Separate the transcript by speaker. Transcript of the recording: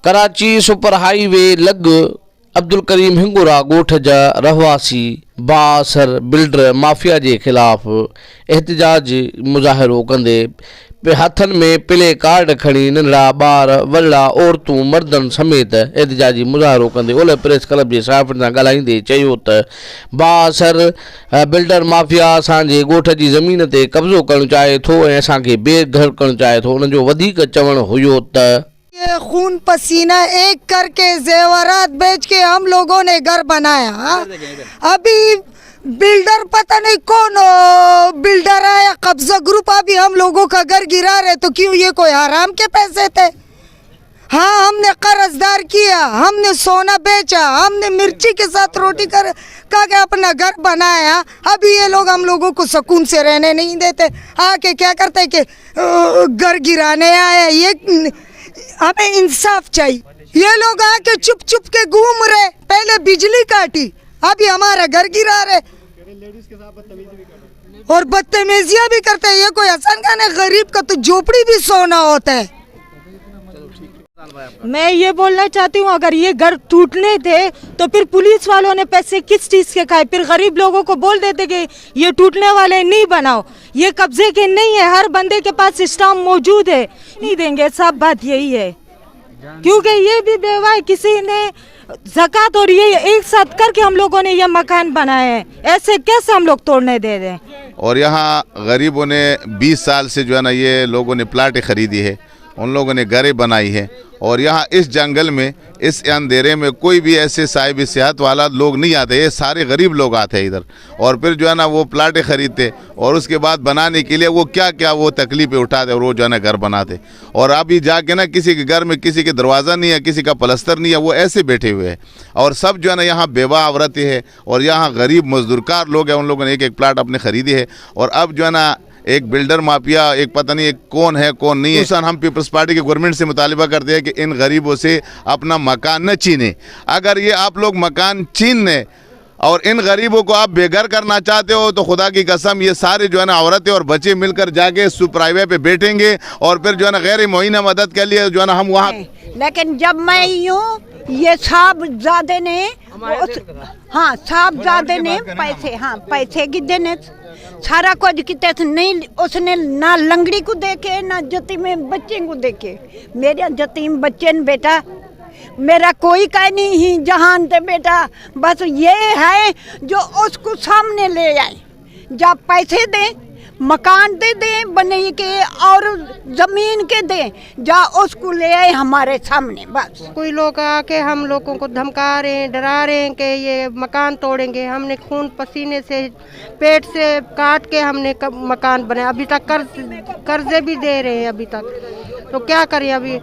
Speaker 1: Karachi super highway लग अब्दुल करीम हिंगोरा गोठ जा रहवासी बासर बिल्डर माफिया के खिलाफ एहतजाज मुजाहिरो कंदे हथन में प्ले कार्ड खड़ी नंढड़ा बार वॾड़ा औरतूं मर्दन समेत एहतजाजी मुजाहिरो कंदे ओलह प्रेस क्लब के साफ़ियुनि सां ॻाल्हाईंदे चयो त बासर बिल्डर माफिया असांजे ॻोठ जी ज़मीन ते कब्ज़ो करणु चाहे थो ऐं असांखे बेघर करणु चाहे थो। उन्हनि जो वधीक चवणु हुयो त
Speaker 2: ये खून पसीना एक करके जेवरात बेच के हम लोगों ने घर बनाया। अभी बिल्डर पता नहीं कौन बिल्डर है या कब्जा ग्रुप अभी हम लोगों का घर गिरा रहे, तो क्यों? ये कोई हराम के पैसे थे? हाँ, हमने कर्जदार किया, हमने सोना बेचा, हमने मिर्ची के साथ रोटी कर के अपना घर बनाया। अभी ये लोग हम लोगों को सुकून से रहने नहीं देते, आके क्या करते कि घर गिराने आए। ये हमें इंसाफ चाहिए। ये लोग आके चुप चुप के घूम रहे, पहले बिजली काटी, अभी हमारा घर गिरा रहे और बदतमीजियां भी करते हैं। ये कोई आसान काम है? गरीब का तो झोपड़ी भी सोना होता है।
Speaker 3: मैं ये बोलना चाहती हूँ, अगर ये घर टूटने थे तो फिर पुलिस वालों ने पैसे किस चीज़ के खाए? फिर गरीब लोगों को बोल देते कि ये टूटने वाले नहीं बनाओ, ये कब्जे के नहीं है, हर बंदे के पास स्टाम्प मौजूद है, नहीं देंगे। सब बात यही है, क्योंकि ये भी बेवा है, किसी ने ज़कात और ये एक साथ करके हम लोगों ने ये मकान बनाए हैं, ऐसे कैसे हम लोग तोड़ने दे दें?
Speaker 4: और यहाँ गरीबों ने 20 साल से जो है ना ये लोगों ने प्लाटें खरीदी है, उन लोगों ने घरें बनाई है। और यहाँ इस जंगल में इस अंधेरे में कोई भी ऐसे साहिब सेहत वाला लोग नहीं आते, ये सारे गरीब लोग आते हैं इधर। और फिर जो है ना वो प्लाटें खरीदते और उसके बाद बनाने के लिए वो क्या क्या वो तकलीफ़ें उठाते और वो जो है ना घर बनाते। और अभी जाके ना किसी के घर में किसी के दरवाज़ा नहीं है, किसी का पलस्तर नहीं है, वो ऐसे बैठे हुए हैं। और सब जो है ना यहाँ बेवा औरतें हैं और यहाँ गरीब मजदूरकार लोग हैं, उन लोगों ने एक एक प्लाट अपने ख़रीदी है। और अब जो है ना एक बिल्डर माफिया, एक पता नहीं एक कौन है कौन नहीं है। हम पीपल्स पार्टी के गवर्नमेंट से मुतालिबा करते हैं कि इन गरीबों से अपना मकान न छीने। अगर ये आप लोग मकान छीनने और इन गरीबों को आप बेघर करना चाहते हो तो खुदा की कसम ये सारे जो है ना औरतें और बच्चे मिलकर जाके सुपर हाईवे पे बैठेंगे और फिर जो है ना गैर मुआइना मदद के लिए जो है ना हम वहाँ।
Speaker 5: लेकिन जब मैं यूँ ये साहबजादे ने हाँ साहबजादे ने पैसे पैसे गिद्दे ने सारा कुछ किते नहीं, उसने ना लंगड़ी को देखे ना यतीम बच्चे को देखे। मेरे यतीम बच्चे ने बेटा मेरा कोई का नहीं ही जहान ते बेटा, बस ये है जो उसको सामने ले आए, जब पैसे दे मकान दे दें बने के और जमीन के दें, जा उसको ले आए हमारे सामने। बस
Speaker 2: कोई लोग आके हम लोगों को धमका रहे हैं, डरा रहे हैं कि ये मकान तोड़ेंगे। हमने खून पसीने से पेट से काट के हमने मकान बनाया, अभी तक कर्जे भी दे रहे हैं अभी तक, तो क्या करें अभी।